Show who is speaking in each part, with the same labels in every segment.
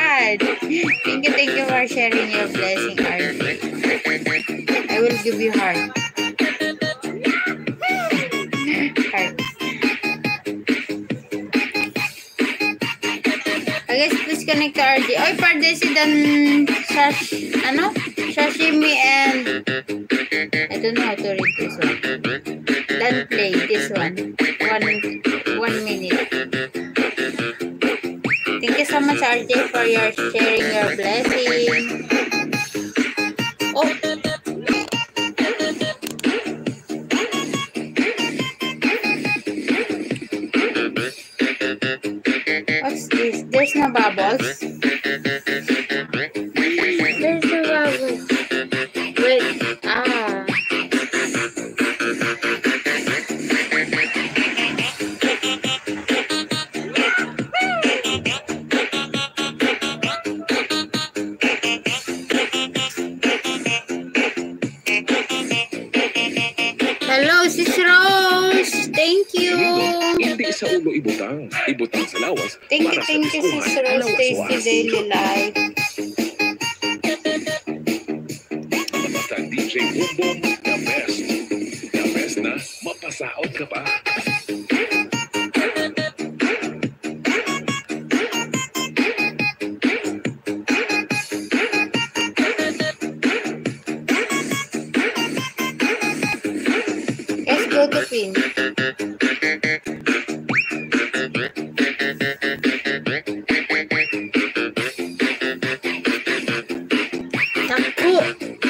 Speaker 1: God. Thank you for sharing your blessing, RJ. I will give you heart. Heart. Guys, please connect to RJ. Oy, Pardesi dan Sashimi and I don't know how to read this one. Then play this one. One minute. Thank you so much, RJ, for your sharing your blessing. Oh. What's this? There's no bubbles. There's no bubbles. Wait. Hello, Sis Rose. Thank you.
Speaker 2: Hindi sa ulo ibutang sa lawas.
Speaker 1: Thank you, Sis Rose. Tasty Daily Life.
Speaker 2: Basta DJ Boom, the best. The best na mapasaot ka pa.
Speaker 1: Let's go to Pin.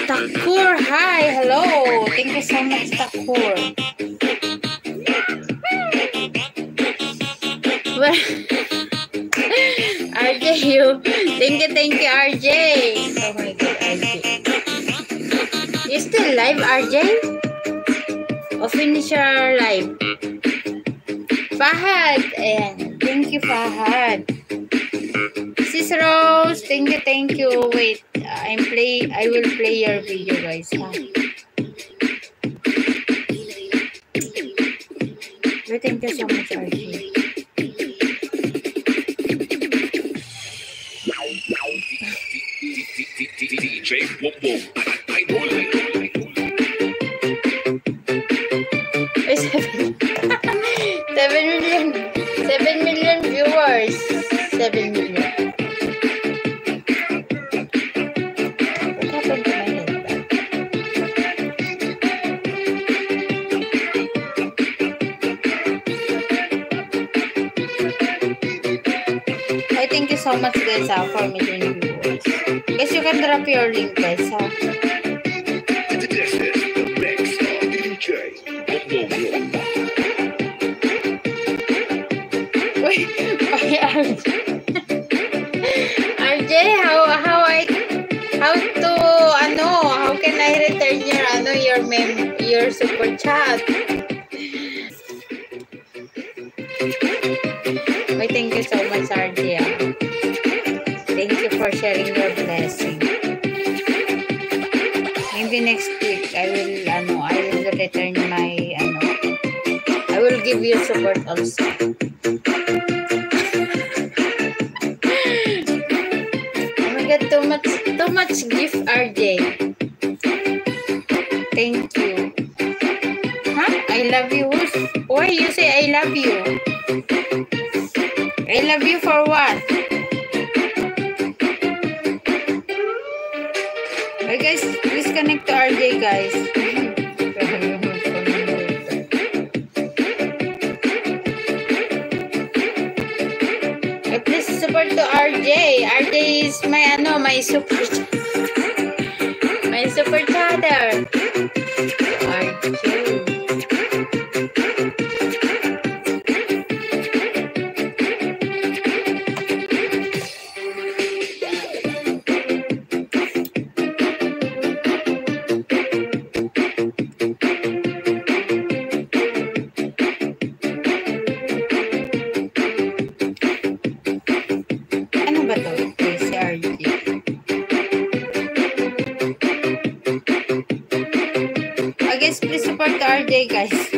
Speaker 1: Takur, hi, hello. Thank you so much, Takur. Well, RJ, thank you, RJ. Oh my God, RJ. You still live, RJ? O finish your live? Fahad, ayan. Thank you, Fahad. Sis Rose, thank you. Wait, I will play your video, guys. Wait, thank you so much, RJ.
Speaker 2: DJ Boom, idol.
Speaker 1: 7 million viewers. 7 million. What happened to my head? I thank you so much, guys, for million viewers. Guys, you can drop your link, guys.
Speaker 2: This is the next DJ Boom.
Speaker 1: RJ, how can I return your super chat? Wait, thank you so much, RJ. Thank you for sharing your blessing. Maybe next week I will return my I will give you support also. Too much gift, RJ. Thank you. Huh? I love you. Why you say I love you? I love you for what? Hey guys, please connect to RJ, guys. Please support to RJ. RJ is my super chatter. RJ. RJ, guys.